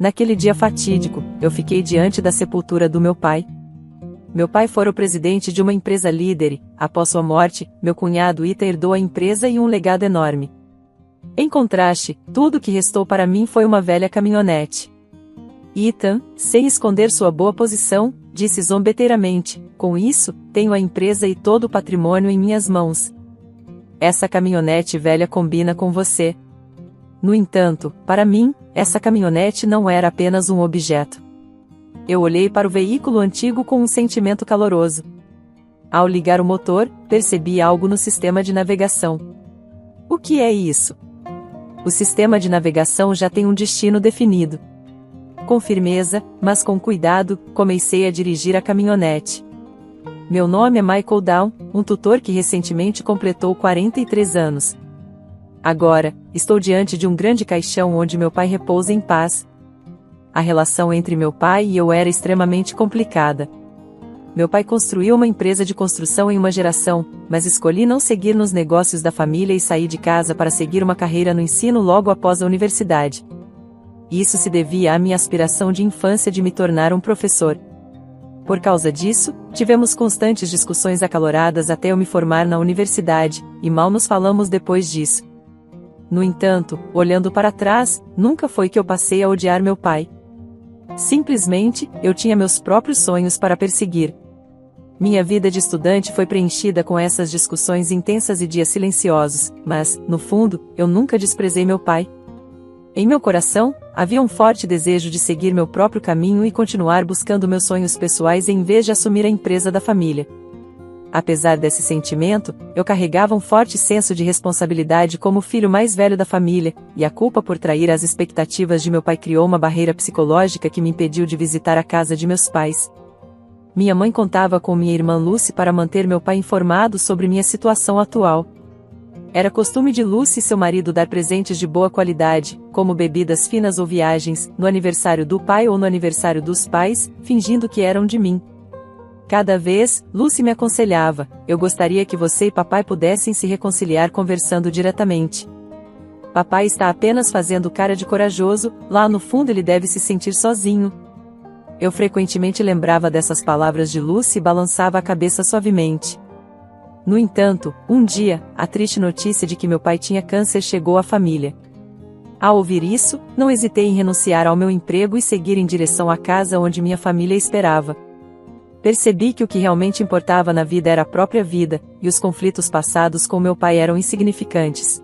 Naquele dia fatídico, eu fiquei diante da sepultura do meu pai. Meu pai fora o presidente de uma empresa líder e, após sua morte, meu cunhado Ita herdou a empresa e um legado enorme. Em contraste, tudo que restou para mim foi uma velha caminhonete. Ethan, sem esconder sua boa posição, disse zombeteiramente: com isso, tenho a empresa e todo o patrimônio em minhas mãos. Essa caminhonete velha combina com você. No entanto, para mim, essa caminhonete não era apenas um objeto. Eu olhei para o veículo antigo com um sentimento caloroso. Ao ligar o motor, percebi algo no sistema de navegação. O que é isso? O sistema de navegação já tem um destino definido. Com firmeza, mas com cuidado, comecei a dirigir a caminhonete. Meu nome é Michael Down, um tutor que recentemente completou 43 anos. Agora, estou diante de um grande caixão onde meu pai repousa em paz. A relação entre meu pai e eu era extremamente complicada. Meu pai construiu uma empresa de construção em uma geração, mas escolhi não seguir nos negócios da família e saí de casa para seguir uma carreira no ensino logo após a universidade. Isso se devia à minha aspiração de infância de me tornar um professor. Por causa disso, tivemos constantes discussões acaloradas até eu me formar na universidade, e mal nos falamos depois disso. No entanto, olhando para trás, nunca foi que eu passei a odiar meu pai. Simplesmente, eu tinha meus próprios sonhos para perseguir. Minha vida de estudante foi preenchida com essas discussões intensas e dias silenciosos, mas, no fundo, eu nunca desprezei meu pai. Em meu coração, havia um forte desejo de seguir meu próprio caminho e continuar buscando meus sonhos pessoais em vez de assumir a empresa da família. Apesar desse sentimento, eu carregava um forte senso de responsabilidade como o filho mais velho da família, e a culpa por trair as expectativas de meu pai criou uma barreira psicológica que me impediu de visitar a casa de meus pais. Minha mãe contava com minha irmã Lucy para manter meu pai informado sobre minha situação atual. Era costume de Lucy e seu marido dar presentes de boa qualidade, como bebidas finas ou viagens, no aniversário do pai ou no aniversário dos pais, fingindo que eram de mim. Cada vez, Lucy me aconselhava: eu gostaria que você e papai pudessem se reconciliar conversando diretamente. Papai está apenas fazendo cara de corajoso, lá no fundo ele deve se sentir sozinho. Eu frequentemente lembrava dessas palavras de Lucy e balançava a cabeça suavemente. No entanto, um dia, a triste notícia de que meu pai tinha câncer chegou à família. Ao ouvir isso, não hesitei em renunciar ao meu emprego e seguir em direção à casa onde minha família esperava. Percebi que o que realmente importava na vida era a própria vida, e os conflitos passados com meu pai eram insignificantes.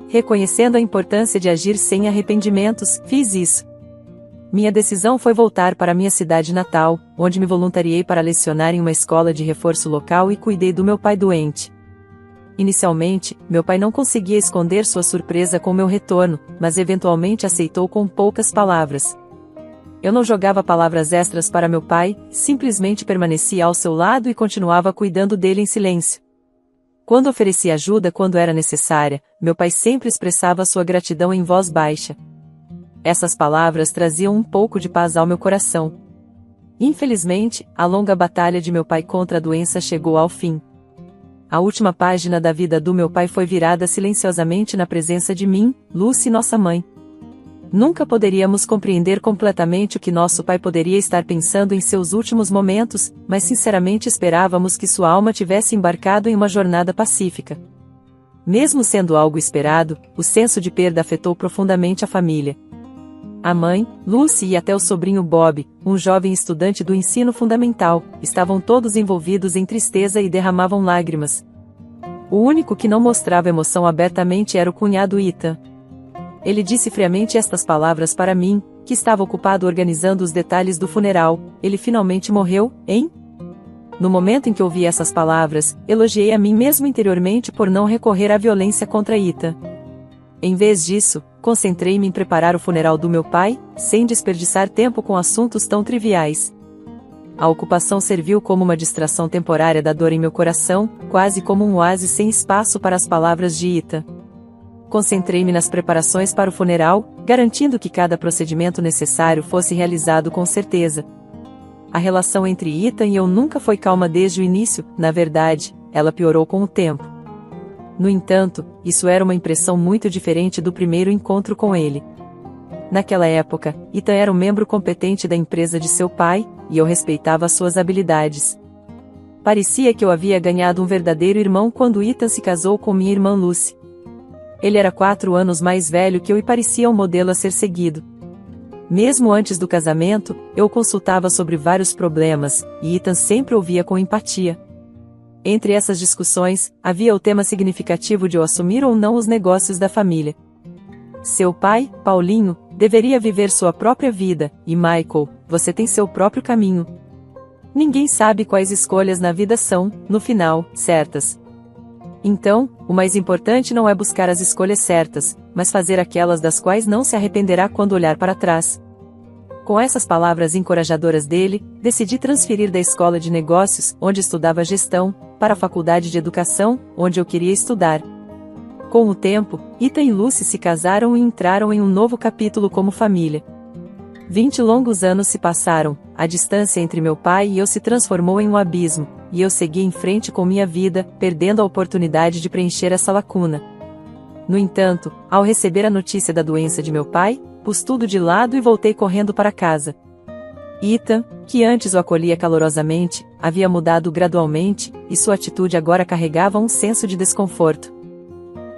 Reconhecendo a importância de agir sem arrependimentos, fiz isso. Minha decisão foi voltar para minha cidade natal, onde me voluntariei para lecionar em uma escola de reforço local e cuidei do meu pai doente. Inicialmente, meu pai não conseguia esconder sua surpresa com meu retorno, mas eventualmente aceitou com poucas palavras. Eu não jogava palavras extras para meu pai, simplesmente permanecia ao seu lado e continuava cuidando dele em silêncio. Quando oferecia ajuda quando era necessária, meu pai sempre expressava sua gratidão em voz baixa. Essas palavras traziam um pouco de paz ao meu coração. Infelizmente, a longa batalha de meu pai contra a doença chegou ao fim. A última página da vida do meu pai foi virada silenciosamente na presença de mim, Lucy e nossa mãe. Nunca poderíamos compreender completamente o que nosso pai poderia estar pensando em seus últimos momentos, mas sinceramente esperávamos que sua alma tivesse embarcado em uma jornada pacífica. Mesmo sendo algo esperado, o senso de perda afetou profundamente a família. A mãe, Lucy e até o sobrinho Bob, um jovem estudante do ensino fundamental, estavam todos envolvidos em tristeza e derramavam lágrimas. O único que não mostrava emoção abertamente era o cunhado Ethan. Ele disse friamente estas palavras para mim, que estava ocupado organizando os detalhes do funeral: ele finalmente morreu, hein? No momento em que ouvi essas palavras, elogiei a mim mesmo interiormente por não recorrer à violência contra Ethan. Em vez disso, concentrei-me em preparar o funeral do meu pai, sem desperdiçar tempo com assuntos tão triviais. A ocupação serviu como uma distração temporária da dor em meu coração, quase como um oásis sem espaço para as palavras de Ethan. Concentrei-me nas preparações para o funeral, garantindo que cada procedimento necessário fosse realizado com certeza. A relação entre Ethan e eu nunca foi calma desde o início, na verdade, ela piorou com o tempo. No entanto, isso era uma impressão muito diferente do primeiro encontro com ele. Naquela época, Ethan era um membro competente da empresa de seu pai, e eu respeitava suas habilidades. Parecia que eu havia ganhado um verdadeiro irmão quando Ethan se casou com minha irmã Lucy. Ele era 4 anos mais velho que eu e parecia um modelo a ser seguido. Mesmo antes do casamento, eu o consultava sobre vários problemas, e Ethan sempre ouvia com empatia. Entre essas discussões, havia o tema significativo de eu assumir ou não os negócios da família. Seu pai, Paulinho, deveria viver sua própria vida, e Michael, você tem seu próprio caminho. Ninguém sabe quais escolhas na vida são, no final, certas. Então, o mais importante não é buscar as escolhas certas, mas fazer aquelas das quais não se arrependerá quando olhar para trás. Com essas palavras encorajadoras dele, decidi transferir da escola de negócios, onde estudava gestão, para a faculdade de educação, onde eu queria estudar. Com o tempo, Ethan e Lucy se casaram e entraram em um novo capítulo como família. 20 longos anos se passaram, a distância entre meu pai e eu se transformou em um abismo, e eu segui em frente com minha vida, perdendo a oportunidade de preencher essa lacuna. No entanto, ao receber a notícia da doença de meu pai, pus tudo de lado e voltei correndo para casa. Ethan, que antes o acolhia calorosamente, havia mudado gradualmente, e sua atitude agora carregava um senso de desconforto.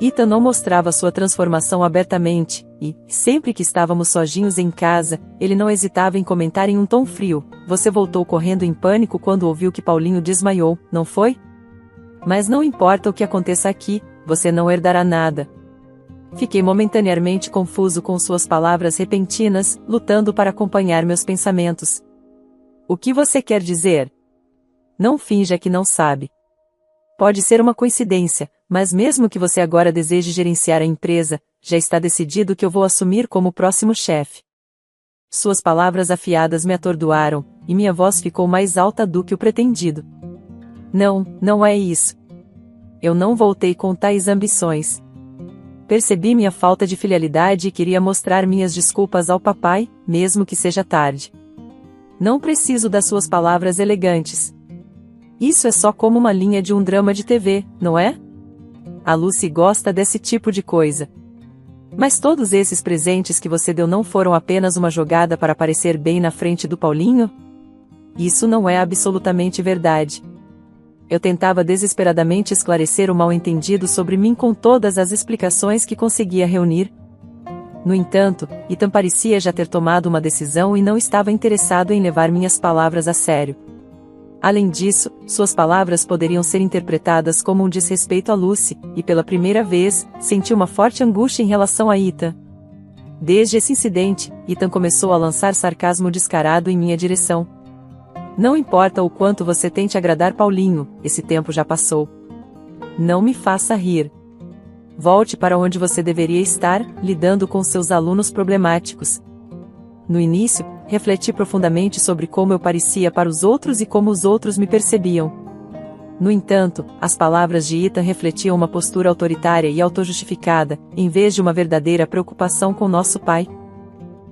Ethan não mostrava sua transformação abertamente, e, sempre que estávamos sozinhos em casa, ele não hesitava em comentar em um tom frio: "Você voltou correndo em pânico quando ouviu que Paulinho desmaiou, não foi? Mas não importa o que aconteça aqui, você não herdará nada." Fiquei momentaneamente confuso com suas palavras repentinas, lutando para acompanhar meus pensamentos. "O que você quer dizer? Não finja que não sabe. Pode ser uma coincidência, mas mesmo que você agora deseje gerenciar a empresa, já está decidido que eu vou assumir como o próximo chefe." Suas palavras afiadas me atordoaram, e minha voz ficou mais alta do que o pretendido. "Não, não é isso. Eu não voltei com tais ambições. Percebi minha falta de filialidade e queria mostrar minhas desculpas ao papai, mesmo que seja tarde. Não preciso das suas palavras elegantes. Isso é só como uma linha de um drama de TV, não é? A Lucy gosta desse tipo de coisa. Mas todos esses presentes que você deu não foram apenas uma jogada para parecer bem na frente do Paulinho? Isso não é absolutamente verdade." Eu tentava desesperadamente esclarecer o mal-entendido sobre mim com todas as explicações que conseguia reunir. No entanto, Ethan parecia já ter tomado uma decisão e não estava interessado em levar minhas palavras a sério. Além disso, suas palavras poderiam ser interpretadas como um desrespeito a Lucy, e pela primeira vez, senti uma forte angústia em relação a Ethan. Desde esse incidente, Ethan começou a lançar sarcasmo descarado em minha direção. "Não importa o quanto você tente agradar Paulinho, esse tempo já passou. Não me faça rir. Volte para onde você deveria estar, lidando com seus alunos problemáticos." No início, refleti profundamente sobre como eu parecia para os outros e como os outros me percebiam. No entanto, as palavras de Ethan refletiam uma postura autoritária e autojustificada, em vez de uma verdadeira preocupação com nosso pai.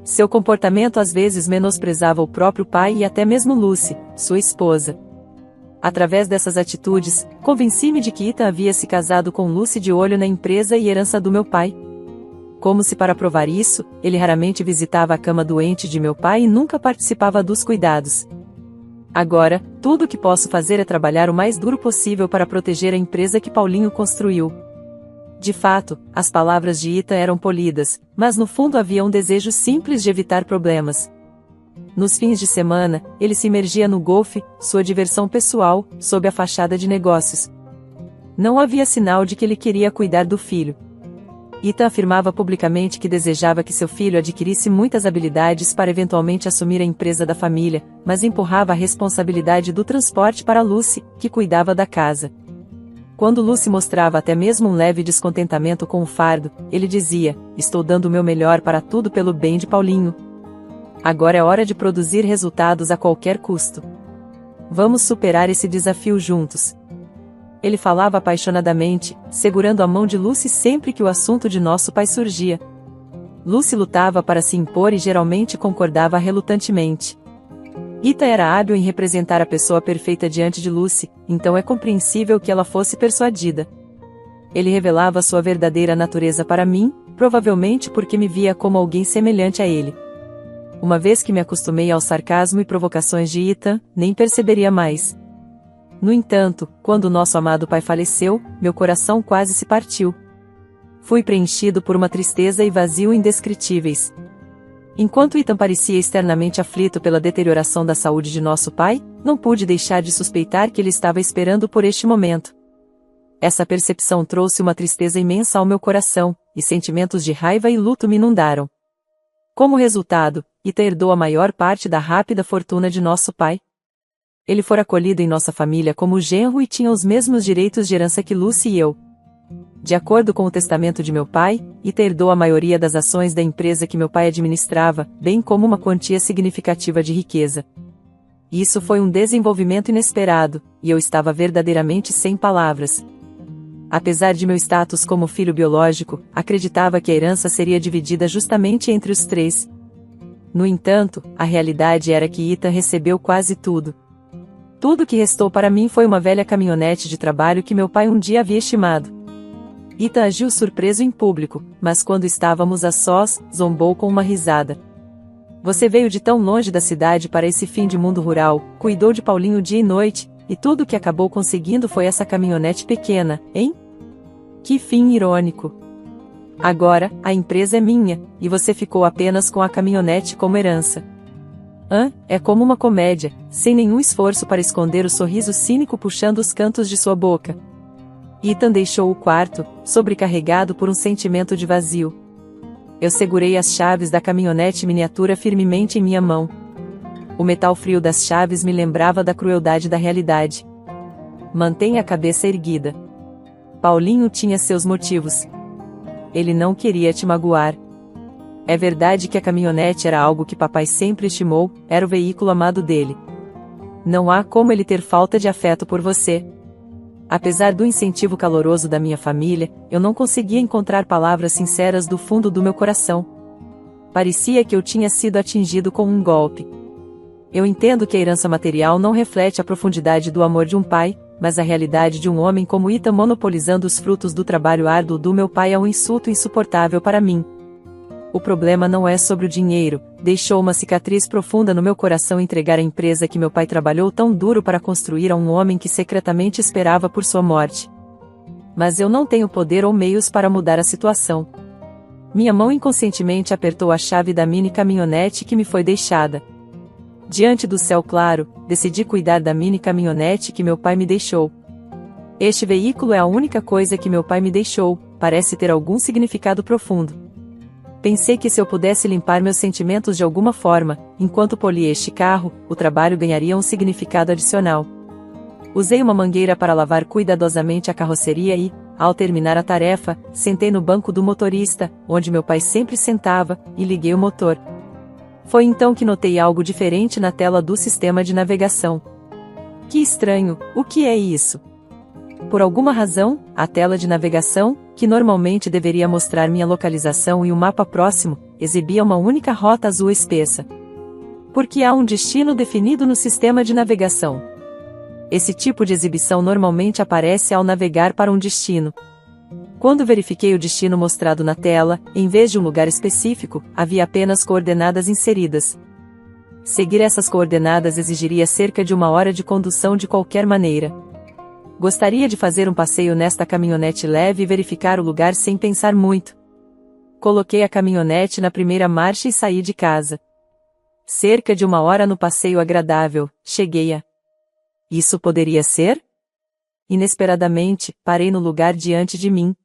Seu comportamento às vezes menosprezava o próprio pai e até mesmo Lucy, sua esposa. Através dessas atitudes, convenci-me de que Ethan havia se casado com Lucy de olho na empresa e herança do meu pai. Como se para provar isso, ele raramente visitava a cama doente de meu pai e nunca participava dos cuidados. Agora, tudo o que posso fazer é trabalhar o mais duro possível para proteger a empresa que Paulinho construiu. De fato, as palavras de Ethan eram polidas, mas no fundo havia um desejo simples de evitar problemas. Nos fins de semana, ele se imergia no golfe, sua diversão pessoal, sob a fachada de negócios. Não havia sinal de que ele queria cuidar do filho. Ethan afirmava publicamente que desejava que seu filho adquirisse muitas habilidades para eventualmente assumir a empresa da família, mas empurrava a responsabilidade do transporte para Lucy, que cuidava da casa. Quando Lucy mostrava até mesmo um leve descontentamento com o fardo, ele dizia: "Estou dando o meu melhor para tudo pelo bem de Paulinho. Agora é hora de produzir resultados a qualquer custo. Vamos superar esse desafio juntos." Ele falava apaixonadamente, segurando a mão de Lucy sempre que o assunto de nosso pai surgia. Lucy lutava para se impor e geralmente concordava relutantemente. Ethan era hábil em representar a pessoa perfeita diante de Lucy, então é compreensível que ela fosse persuadida. Ele revelava sua verdadeira natureza para mim, provavelmente porque me via como alguém semelhante a ele. Uma vez que me acostumei ao sarcasmo e provocações de Ethan, nem perceberia mais. No entanto, quando nosso amado pai faleceu, meu coração quase se partiu. Fui preenchido por uma tristeza e vazio indescritíveis. Enquanto Ethan parecia externamente aflito pela deterioração da saúde de nosso pai, não pude deixar de suspeitar que ele estava esperando por este momento. Essa percepção trouxe uma tristeza imensa ao meu coração, e sentimentos de raiva e luto me inundaram. Como resultado, Ethan herdou a maior parte da rápida fortuna de nosso pai. Ele fora acolhido em nossa família como genro e tinha os mesmos direitos de herança que Lucy e eu. De acordo com o testamento de meu pai, Ethan herdou a maioria das ações da empresa que meu pai administrava, bem como uma quantia significativa de riqueza. Isso foi um desenvolvimento inesperado, e eu estava verdadeiramente sem palavras. Apesar de meu status como filho biológico, acreditava que a herança seria dividida justamente entre os três. No entanto, a realidade era que Ethan recebeu quase tudo. Tudo que restou para mim foi uma velha caminhonete de trabalho que meu pai um dia havia estimado. Ethan agiu surpreso em público, mas quando estávamos a sós, zombou com uma risada. Você veio de tão longe da cidade para esse fim de mundo rural, cuidou de Paulinho dia e noite, e tudo o que acabou conseguindo foi essa caminhonete pequena, hein? Que fim irônico! Agora, a empresa é minha, e você ficou apenas com a caminhonete como herança. É como uma comédia, sem nenhum esforço para esconder o sorriso cínico puxando os cantos de sua boca. Ethan deixou o quarto, sobrecarregado por um sentimento de vazio. Eu segurei as chaves da caminhonete miniatura firmemente em minha mão. O metal frio das chaves me lembrava da crueldade da realidade. Mantenha a cabeça erguida. Paulinho tinha seus motivos. Ele não queria te magoar. É verdade que a caminhonete era algo que papai sempre estimou, era o veículo amado dele. Não há como ele ter falta de afeto por você. Apesar do incentivo caloroso da minha família, eu não conseguia encontrar palavras sinceras do fundo do meu coração. Parecia que eu tinha sido atingido com um golpe. Eu entendo que a herança material não reflete a profundidade do amor de um pai, mas a realidade de um homem como Ethan monopolizando os frutos do trabalho árduo do meu pai é um insulto insuportável para mim. O problema não é sobre o dinheiro, deixou uma cicatriz profunda no meu coração entregar a empresa que meu pai trabalhou tão duro para construir a um homem que secretamente esperava por sua morte. Mas eu não tenho poder ou meios para mudar a situação. Minha mão inconscientemente apertou a chave da mini caminhonete que me foi deixada. Diante do céu claro, decidi cuidar da mini caminhonete que meu pai me deixou. Este veículo é a única coisa que meu pai me deixou, parece ter algum significado profundo. Pensei que se eu pudesse limpar meus sentimentos de alguma forma, enquanto polia este carro, o trabalho ganharia um significado adicional. Usei uma mangueira para lavar cuidadosamente a carroceria e, ao terminar a tarefa, sentei no banco do motorista, onde meu pai sempre sentava, e liguei o motor. Foi então que notei algo diferente na tela do sistema de navegação. Que estranho, o que é isso? Por alguma razão, a tela de navegação, que normalmente deveria mostrar minha localização e um mapa próximo, exibia uma única rota azul espessa. Porque há um destino definido no sistema de navegação. Esse tipo de exibição normalmente aparece ao navegar para um destino. Quando verifiquei o destino mostrado na tela, em vez de um lugar específico, havia apenas coordenadas inseridas. Seguir essas coordenadas exigiria cerca de 1 hora de condução de qualquer maneira. Gostaria de fazer um passeio nesta caminhonete leve e verificar o lugar sem pensar muito. Coloquei a caminhonete na primeira marcha e saí de casa. Cerca de 1 hora no passeio agradável, cheguei a... Isso poderia ser? Inesperadamente, parei no lugar diante de mim.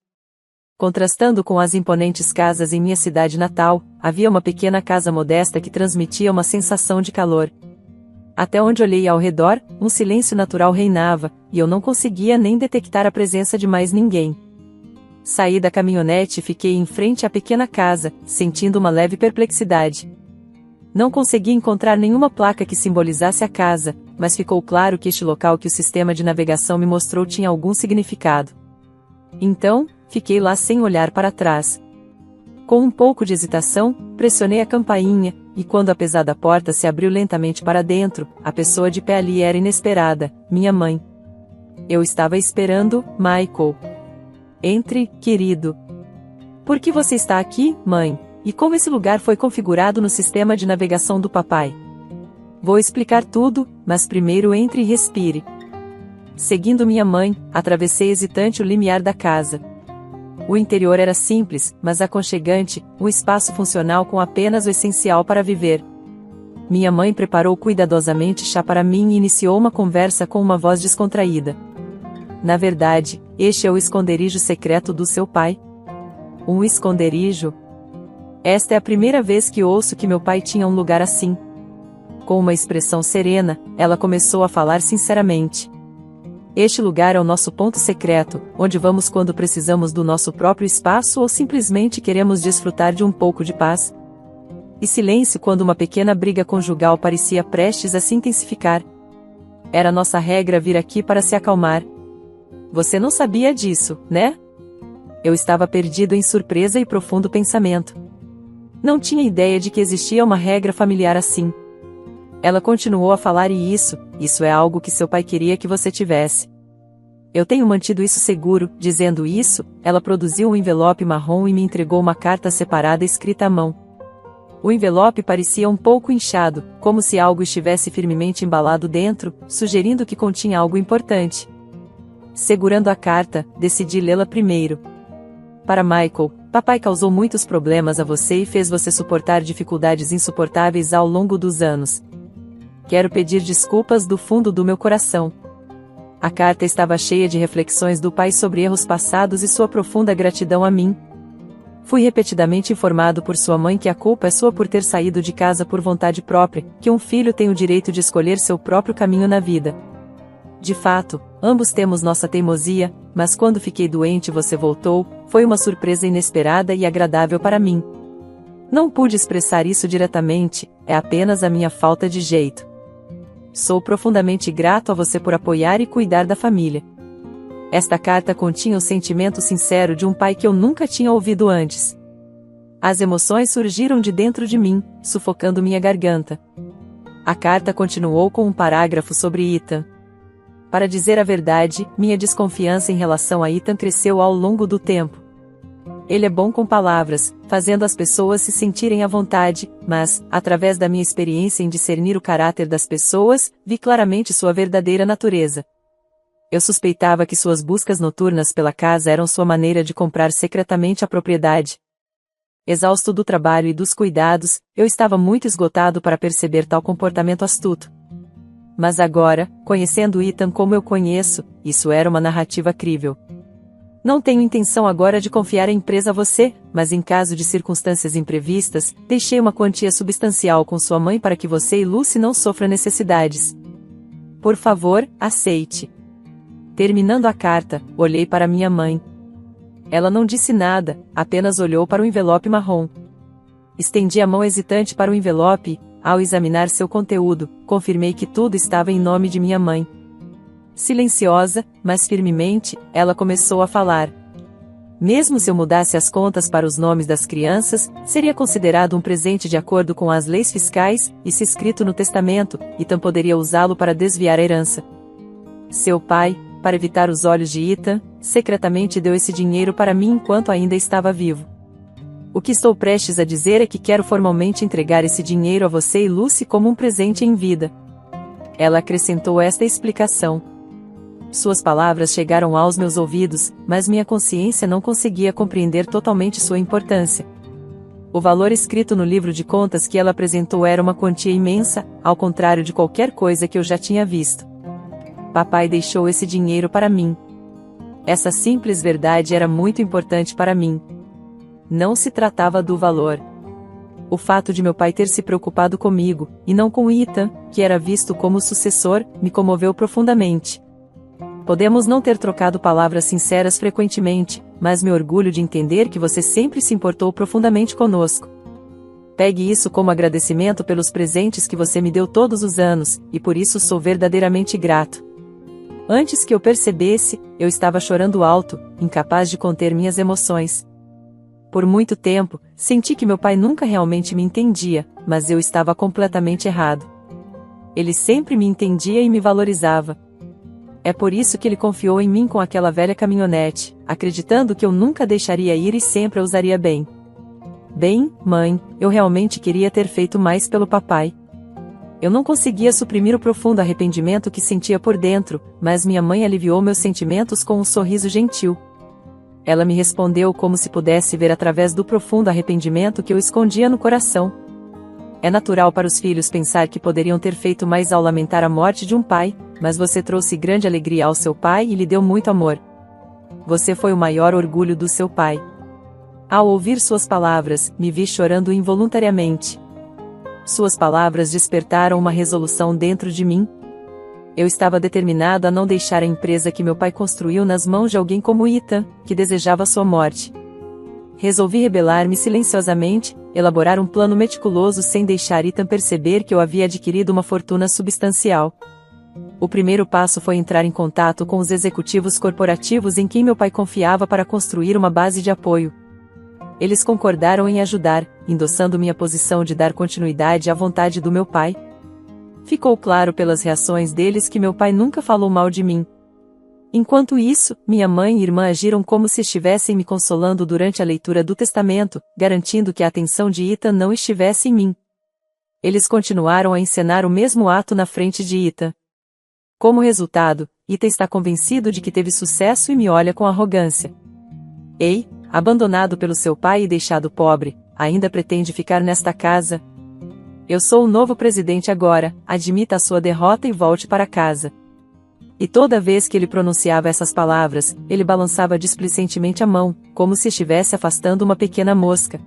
Contrastando com as imponentes casas em minha cidade natal, havia uma pequena casa modesta que transmitia uma sensação de calor. Até onde olhei ao redor, um silêncio natural reinava, e eu não conseguia nem detectar a presença de mais ninguém. Saí da caminhonete e fiquei em frente à pequena casa, sentindo uma leve perplexidade. Não consegui encontrar nenhuma placa que simbolizasse a casa, mas ficou claro que este local que o sistema de navegação me mostrou tinha algum significado. Então, fiquei lá sem olhar para trás. Com um pouco de hesitação, pressionei a campainha, e quando a pesada porta se abriu lentamente para dentro, a pessoa de pé ali era inesperada, minha mãe. Eu estava esperando, Michael. Entre, querido. Por que você está aqui, mãe? E como esse lugar foi configurado no sistema de navegação do papai? Vou explicar tudo, mas primeiro entre e respire. Seguindo minha mãe, atravessei hesitante o limiar da casa. O interior era simples, mas aconchegante, um espaço funcional com apenas o essencial para viver. Minha mãe preparou cuidadosamente chá para mim e iniciou uma conversa com uma voz descontraída. Na verdade, este é o esconderijo secreto do seu pai. Um esconderijo? Esta é a primeira vez que ouço que meu pai tinha um lugar assim. Com uma expressão serena, ela começou a falar sinceramente. Este lugar é o nosso ponto secreto, onde vamos quando precisamos do nosso próprio espaço ou simplesmente queremos desfrutar de um pouco de paz. E silêncio quando uma pequena briga conjugal parecia prestes a se intensificar. Era nossa regra vir aqui para se acalmar. Você não sabia disso, né? Eu estava perdido em surpresa e profundo pensamento. Não tinha ideia de que existia uma regra familiar assim. Ela continuou a falar e isso é algo que seu pai queria que você tivesse. Eu tenho mantido isso seguro. Dizendo isso, ela produziu um envelope marrom e me entregou uma carta separada escrita à mão. O envelope parecia um pouco inchado, como se algo estivesse firmemente embalado dentro, sugerindo que continha algo importante. Segurando a carta, decidi lê-la primeiro. Para Michael, papai causou muitos problemas a você e fez você suportar dificuldades insuportáveis ao longo dos anos. Quero pedir desculpas do fundo do meu coração. A carta estava cheia de reflexões do pai sobre erros passados e sua profunda gratidão a mim. Fui repetidamente informado por sua mãe que a culpa é sua por ter saído de casa por vontade própria, que um filho tem o direito de escolher seu próprio caminho na vida. De fato, ambos temos nossa teimosia, mas quando fiquei doente e você voltou, foi uma surpresa inesperada e agradável para mim. Não pude expressar isso diretamente, é apenas a minha falta de jeito. Sou profundamente grato a você por apoiar e cuidar da família. Esta carta continha o sentimento sincero de um pai que eu nunca tinha ouvido antes. As emoções surgiram de dentro de mim, sufocando minha garganta. A carta continuou com um parágrafo sobre Ethan. Para dizer a verdade, minha desconfiança em relação a Ethan cresceu ao longo do tempo. Ele é bom com palavras, fazendo as pessoas se sentirem à vontade, mas, através da minha experiência em discernir o caráter das pessoas, vi claramente sua verdadeira natureza. Eu suspeitava que suas buscas noturnas pela casa eram sua maneira de comprar secretamente a propriedade. Exausto do trabalho e dos cuidados, eu estava muito esgotado para perceber tal comportamento astuto. Mas agora, conhecendo Ethan como eu conheço, isso era uma narrativa crível. Não tenho intenção agora de confiar a empresa a você, mas em caso de circunstâncias imprevistas, deixei uma quantia substancial com sua mãe para que você e Lucy não sofram necessidades. Por favor, aceite. Terminando a carta, olhei para minha mãe. Ela não disse nada, apenas olhou para o envelope marrom. Estendi a mão hesitante para o envelope, ao examinar seu conteúdo, confirmei que tudo estava em nome de minha mãe. Silenciosa, mas firmemente, ela começou a falar. Mesmo se eu mudasse as contas para os nomes das crianças, seria considerado um presente de acordo com as leis fiscais, e se escrito no testamento, Ethan poderia usá-lo para desviar a herança. Seu pai, para evitar os olhos de Ethan, secretamente deu esse dinheiro para mim enquanto ainda estava vivo. O que estou prestes a dizer é que quero formalmente entregar esse dinheiro a você e Lucy como um presente em vida. Ela acrescentou esta explicação. Suas palavras chegaram aos meus ouvidos, mas minha consciência não conseguia compreender totalmente sua importância. O valor escrito no livro de contas que ela apresentou era uma quantia imensa, ao contrário de qualquer coisa que eu já tinha visto. Papai deixou esse dinheiro para mim. Essa simples verdade era muito importante para mim. Não se tratava do valor. O fato de meu pai ter se preocupado comigo, e não com Ethan, que era visto como sucessor, me comoveu profundamente. Podemos não ter trocado palavras sinceras frequentemente, mas me orgulho de entender que você sempre se importou profundamente conosco. Pegue isso como agradecimento pelos presentes que você me deu todos os anos, e por isso sou verdadeiramente grato. Antes que eu percebesse, eu estava chorando alto, incapaz de conter minhas emoções. Por muito tempo, senti que meu pai nunca realmente me entendia, mas eu estava completamente errado. Ele sempre me entendia e me valorizava. É por isso que ele confiou em mim com aquela velha caminhonete, acreditando que eu nunca deixaria ir e sempre a usaria bem. Bem, mãe, eu realmente queria ter feito mais pelo papai. Eu não conseguia suprimir o profundo arrependimento que sentia por dentro, mas minha mãe aliviou meus sentimentos com um sorriso gentil. Ela me respondeu como se pudesse ver através do profundo arrependimento que eu escondia no coração. É natural para os filhos pensar que poderiam ter feito mais ao lamentar a morte de um pai, mas você trouxe grande alegria ao seu pai e lhe deu muito amor. Você foi o maior orgulho do seu pai. Ao ouvir suas palavras, me vi chorando involuntariamente. Suas palavras despertaram uma resolução dentro de mim. Eu estava determinado a não deixar a empresa que meu pai construiu nas mãos de alguém como Ethan, que desejava sua morte. Resolvi rebelar-me silenciosamente, elaborar um plano meticuloso sem deixar Ethan perceber que eu havia adquirido uma fortuna substancial. O primeiro passo foi entrar em contato com os executivos corporativos em quem meu pai confiava para construir uma base de apoio. Eles concordaram em ajudar, endossando minha posição de dar continuidade à vontade do meu pai. Ficou claro pelas reações deles que meu pai nunca falou mal de mim. Enquanto isso, minha mãe e irmã agiram como se estivessem me consolando durante a leitura do testamento, garantindo que a atenção de Ethan não estivesse em mim. Eles continuaram a encenar o mesmo ato na frente de Ethan. Como resultado, Ethan está convencido de que teve sucesso e me olha com arrogância. Ei, abandonado pelo seu pai e deixado pobre, ainda pretende ficar nesta casa? Eu sou o novo presidente agora, admita a sua derrota e volte para casa. E toda vez que ele pronunciava essas palavras, ele balançava displicentemente a mão, como se estivesse afastando uma pequena mosca.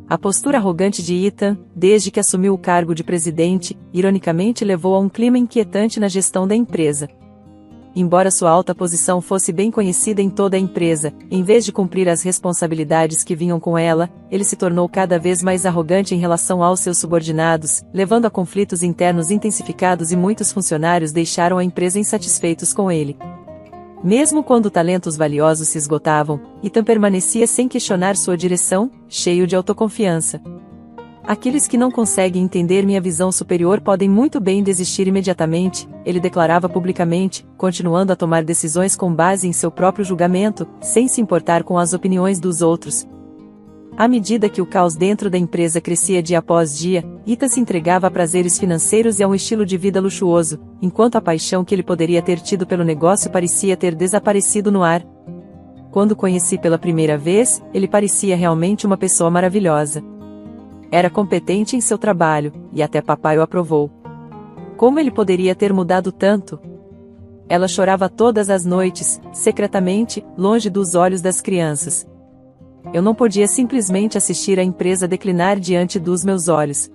A postura arrogante de Ethan, desde que assumiu o cargo de presidente, ironicamente levou a um clima inquietante na gestão da empresa. Embora sua alta posição fosse bem conhecida em toda a empresa, em vez de cumprir as responsabilidades que vinham com ela, ele se tornou cada vez mais arrogante em relação aos seus subordinados, levando a conflitos internos intensificados e muitos funcionários deixaram a empresa insatisfeitos com ele. Mesmo quando talentos valiosos se esgotavam, Ethan permanecia sem questionar sua direção, cheio de autoconfiança. Aqueles que não conseguem entender minha visão superior podem muito bem desistir imediatamente, ele declarava publicamente, continuando a tomar decisões com base em seu próprio julgamento, sem se importar com as opiniões dos outros. À medida que o caos dentro da empresa crescia dia após dia, Ethan se entregava a prazeres financeiros e a um estilo de vida luxuoso, enquanto a paixão que ele poderia ter tido pelo negócio parecia ter desaparecido no ar. Quando o conheci pela primeira vez, ele parecia realmente uma pessoa maravilhosa. Era competente em seu trabalho, e até papai o aprovou. Como ele poderia ter mudado tanto? Ela chorava todas as noites, secretamente, longe dos olhos das crianças. Eu não podia simplesmente assistir a empresa declinar diante dos meus olhos.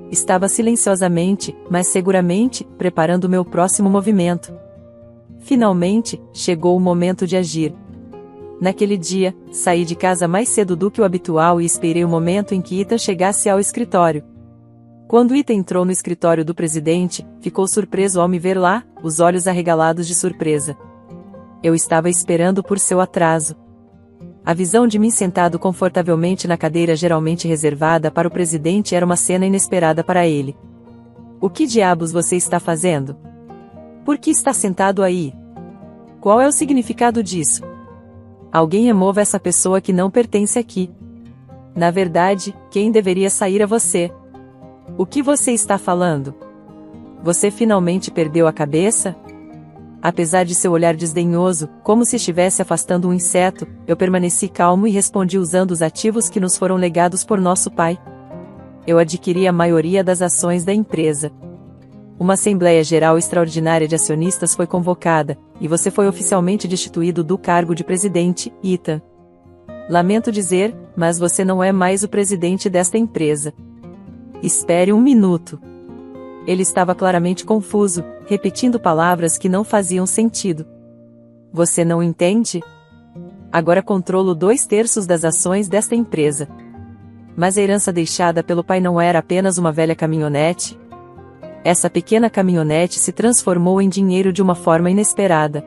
Estava silenciosamente, mas seguramente, preparando meu próximo movimento. Finalmente, chegou o momento de agir. Naquele dia, saí de casa mais cedo do que o habitual e esperei o momento em que Ethan chegasse ao escritório. Quando Ethan entrou no escritório do presidente, ficou surpreso ao me ver lá, os olhos arregalados de surpresa. Eu estava esperando por seu atraso. A visão de mim sentado confortavelmente na cadeira geralmente reservada para o presidente era uma cena inesperada para ele. O que diabos você está fazendo? Por que está sentado aí? Qual é o significado disso? Alguém remova essa pessoa que não pertence aqui. Na verdade, quem deveria sair é você. O que você está falando? Você finalmente perdeu a cabeça? Apesar de seu olhar desdenhoso, como se estivesse afastando um inseto, eu permaneci calmo e respondi usando os ativos que nos foram legados por nosso pai. Eu adquiri a maioria das ações da empresa. Uma Assembleia Geral Extraordinária de Acionistas foi convocada, e você foi oficialmente destituído do cargo de presidente, Ethan. Lamento dizer, mas você não é mais o presidente desta empresa. Espere um minuto. Ele estava claramente confuso, repetindo palavras que não faziam sentido. Você não entende? Agora controlo 2/3 das ações desta empresa. Mas a herança deixada pelo pai não era apenas uma velha caminhonete. Essa pequena caminhonete se transformou em dinheiro de uma forma inesperada.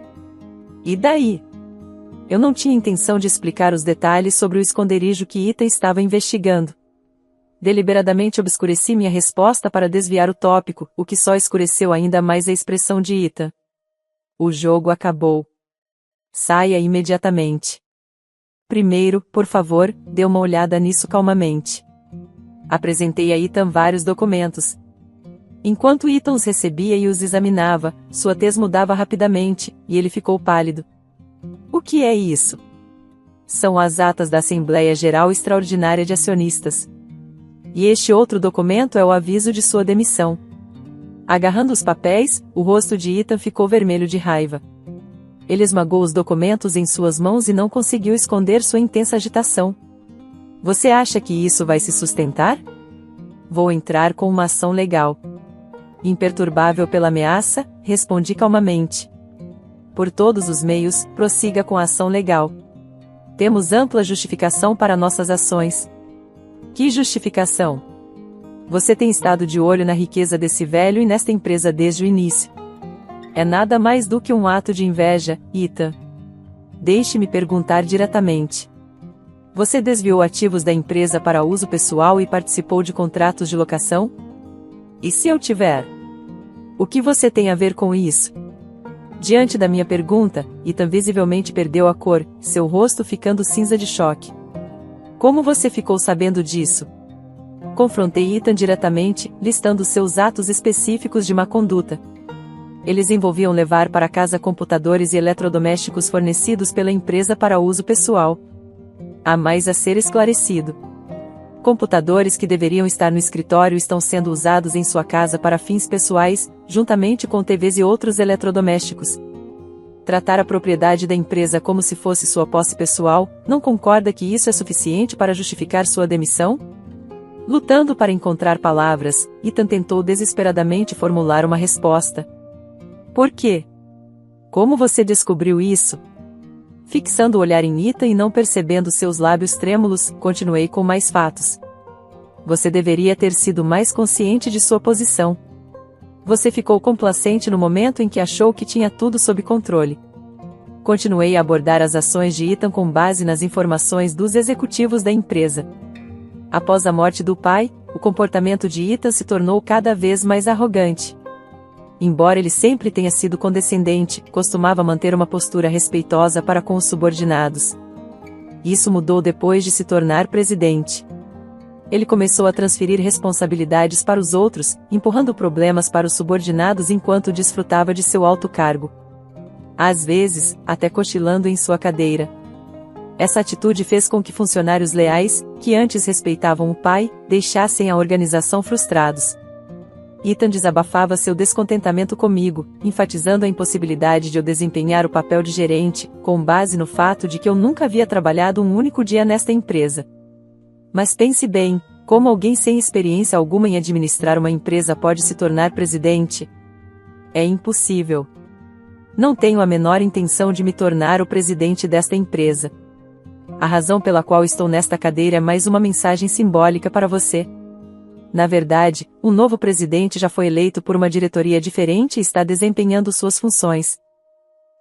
E daí? Eu não tinha intenção de explicar os detalhes sobre o esconderijo que Ethan estava investigando. Deliberadamente obscureci minha resposta para desviar o tópico, o que só escureceu ainda mais a expressão de Ethan. O jogo acabou. Saia imediatamente. Primeiro, por favor, dê uma olhada nisso calmamente. Apresentei a Ethan vários documentos. Enquanto Ethan os recebia e os examinava, sua tez mudava rapidamente, e ele ficou pálido. O que é isso? São as atas da Assembleia Geral Extraordinária de Acionistas. E este outro documento é o aviso de sua demissão. Agarrando os papéis, o rosto de Ethan ficou vermelho de raiva. Ele esmagou os documentos em suas mãos e não conseguiu esconder sua intensa agitação. Você acha que isso vai se sustentar? Vou entrar com uma ação legal. Imperturbável pela ameaça, respondi calmamente. Por todos os meios, prossiga com a ação legal. Temos ampla justificação para nossas ações. Que justificação? Você tem estado de olho na riqueza desse velho e nesta empresa desde o início. É nada mais do que um ato de inveja, Ethan. Deixe-me perguntar diretamente. Você desviou ativos da empresa para uso pessoal e participou de contratos de locação? E se eu tiver? O que você tem a ver com isso? Diante da minha pergunta, Ethan visivelmente perdeu a cor, seu rosto ficando cinza de choque. Como você ficou sabendo disso? Confrontei Ethan diretamente, listando seus atos específicos de má conduta. Eles envolviam levar para casa computadores e eletrodomésticos fornecidos pela empresa para uso pessoal. Há mais a ser esclarecido. Computadores que deveriam estar no escritório estão sendo usados em sua casa para fins pessoais, juntamente com TVs e outros eletrodomésticos. Tratar a propriedade da empresa como se fosse sua posse pessoal, não concorda que isso é suficiente para justificar sua demissão? Lutando para encontrar palavras, Ethan tentou desesperadamente formular uma resposta. Por quê? Como você descobriu isso? Fixando o olhar em Ethan e não percebendo seus lábios trêmulos, continuei com mais fatos. Você deveria ter sido mais consciente de sua posição. Você ficou complacente no momento em que achou que tinha tudo sob controle. Continuei a abordar as ações de Ethan com base nas informações dos executivos da empresa. Após a morte do pai, o comportamento de Ethan se tornou cada vez mais arrogante. Embora ele sempre tenha sido condescendente, costumava manter uma postura respeitosa para com os subordinados. Isso mudou depois de se tornar presidente. Ele começou a transferir responsabilidades para os outros, empurrando problemas para os subordinados enquanto desfrutava de seu alto cargo. Às vezes, até cochilando em sua cadeira. Essa atitude fez com que funcionários leais, que antes respeitavam o pai, deixassem a organização frustrados. Ethan desabafava seu descontentamento comigo, enfatizando a impossibilidade de eu desempenhar o papel de gerente, com base no fato de que eu nunca havia trabalhado um único dia nesta empresa. Mas pense bem, como alguém sem experiência alguma em administrar uma empresa pode se tornar presidente? É impossível. Não tenho a menor intenção de me tornar o presidente desta empresa. A razão pela qual estou nesta cadeira é mais uma mensagem simbólica para você. Na verdade, o novo presidente já foi eleito por uma diretoria diferente e está desempenhando suas funções.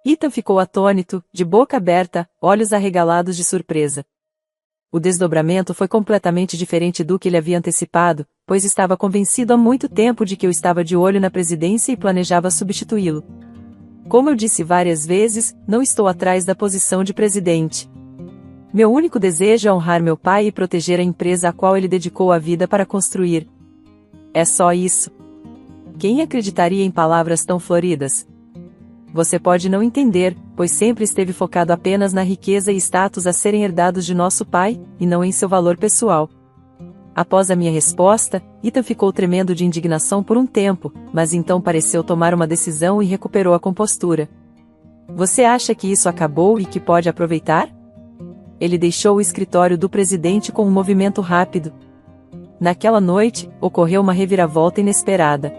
Ethan ficou atônito, de boca aberta, olhos arregalados de surpresa. O desdobramento foi completamente diferente do que ele havia antecipado, pois estava convencido há muito tempo de que eu estava de olho na presidência e planejava substituí-lo. Como eu disse várias vezes, não estou atrás da posição de presidente. Meu único desejo é honrar meu pai e proteger a empresa a qual ele dedicou a vida para construir. É só isso. Quem acreditaria em palavras tão floridas? Você pode não entender, pois sempre esteve focado apenas na riqueza e status a serem herdados de nosso pai, e não em seu valor pessoal. Após a minha resposta, Ethan ficou tremendo de indignação por um tempo, mas então pareceu tomar uma decisão e recuperou a compostura. Você acha que isso acabou e que pode aproveitar? Ele deixou o escritório do presidente com um movimento rápido. Naquela noite, ocorreu uma reviravolta inesperada.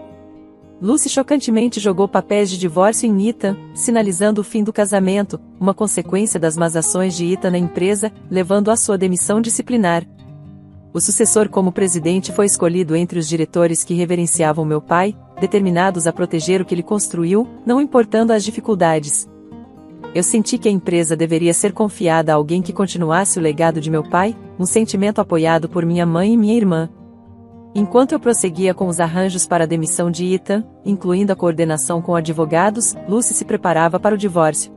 Lucy chocantemente jogou papéis de divórcio em Ethan, sinalizando o fim do casamento, uma consequência das más ações de Ethan na empresa, levando à sua demissão disciplinar. O sucessor como presidente foi escolhido entre os diretores que reverenciavam meu pai, determinados a proteger o que ele construiu, não importando as dificuldades. Eu senti que a empresa deveria ser confiada a alguém que continuasse o legado de meu pai, um sentimento apoiado por minha mãe e minha irmã. Enquanto eu prosseguia com os arranjos para a demissão de Ethan, incluindo a coordenação com advogados, Lucy se preparava para o divórcio.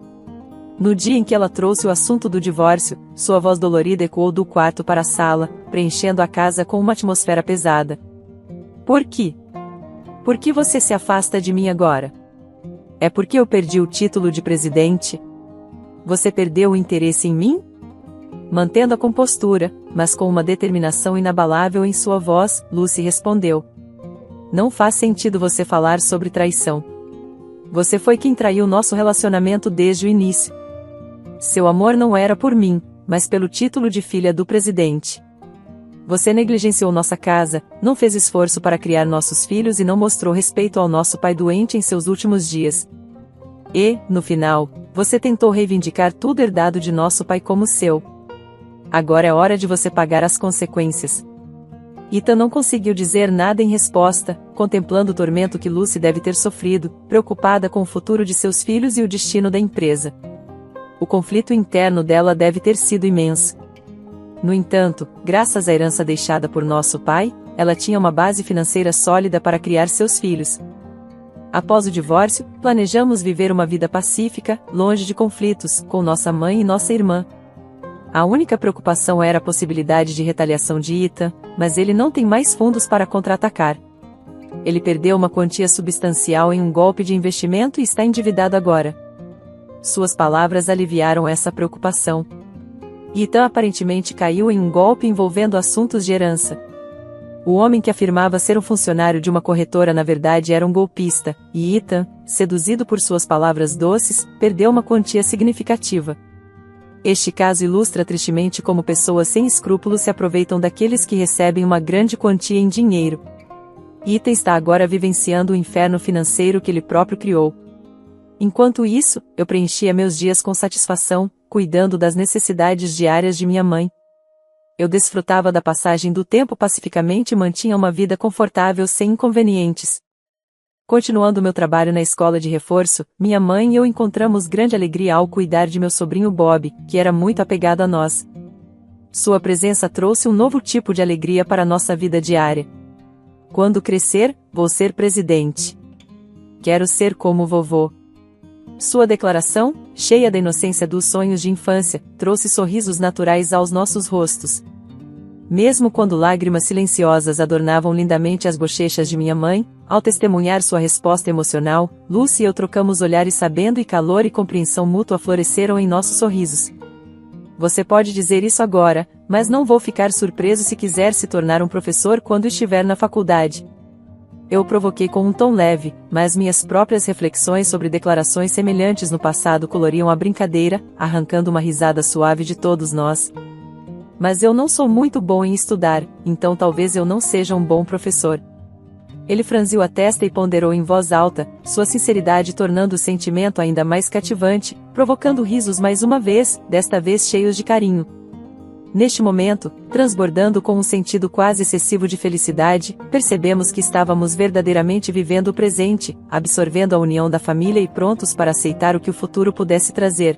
No dia em que ela trouxe o assunto do divórcio, sua voz dolorida ecoou do quarto para a sala, preenchendo a casa com uma atmosfera pesada. Por quê? Por que você se afasta de mim agora? É porque eu perdi o título de presidente? Você perdeu o interesse em mim? Mantendo a compostura, mas com uma determinação inabalável em sua voz, Lucy respondeu. Não faz sentido você falar sobre traição. Você foi quem traiu nosso relacionamento desde o início. Seu amor não era por mim, mas pelo título de filha do presidente. Você negligenciou nossa casa, não fez esforço para criar nossos filhos e não mostrou respeito ao nosso pai doente em seus últimos dias. E, no final, você tentou reivindicar tudo herdado de nosso pai como seu. Agora é hora de você pagar as consequências. Ethan não conseguiu dizer nada em resposta, contemplando o tormento que Lucy deve ter sofrido, preocupada com o futuro de seus filhos e o destino da empresa. O conflito interno dela deve ter sido imenso. No entanto, graças à herança deixada por nosso pai, ela tinha uma base financeira sólida para criar seus filhos. Após o divórcio, planejamos viver uma vida pacífica, longe de conflitos, com nossa mãe e nossa irmã. A única preocupação era a possibilidade de retaliação de Ethan, mas ele não tem mais fundos para contra-atacar. Ele perdeu uma quantia substancial em um golpe de investimento e está endividado agora. Suas palavras aliviaram essa preocupação. Ethan aparentemente caiu em um golpe envolvendo assuntos de herança. O homem que afirmava ser um funcionário de uma corretora na verdade era um golpista, e Ethan, seduzido por suas palavras doces, perdeu uma quantia significativa. Este caso ilustra tristemente como pessoas sem escrúpulos se aproveitam daqueles que recebem uma grande quantia em dinheiro. Ethan está agora vivenciando o inferno financeiro que ele próprio criou. Enquanto isso, eu preenchia meus dias com satisfação, cuidando das necessidades diárias de minha mãe. Eu desfrutava da passagem do tempo pacificamente e mantinha uma vida confortável sem inconvenientes. Continuando meu trabalho na escola de reforço, minha mãe e eu encontramos grande alegria ao cuidar de meu sobrinho Bob, que era muito apegado a nós. Sua presença trouxe um novo tipo de alegria para nossa vida diária. Quando crescer, vou ser presidente. Quero ser como o vovô. Sua declaração, cheia da inocência dos sonhos de infância, trouxe sorrisos naturais aos nossos rostos. Mesmo quando lágrimas silenciosas adornavam lindamente as bochechas de minha mãe, ao testemunhar sua resposta emocional, Lucy e eu trocamos olhares sabendo e calor e compreensão mútua floresceram em nossos sorrisos. Você pode dizer isso agora, mas não vou ficar surpreso se quiser se tornar um professor quando estiver na faculdade. Eu o provoquei com um tom leve, mas minhas próprias reflexões sobre declarações semelhantes no passado coloriam a brincadeira, arrancando uma risada suave de todos nós. Mas eu não sou muito bom em estudar, então talvez eu não seja um bom professor. Ele franziu a testa e ponderou em voz alta, sua sinceridade tornando o sentimento ainda mais cativante, provocando risos mais uma vez, desta vez cheios de carinho. Neste momento, transbordando com um sentido quase excessivo de felicidade, percebemos que estávamos verdadeiramente vivendo o presente, absorvendo a união da família e prontos para aceitar o que o futuro pudesse trazer.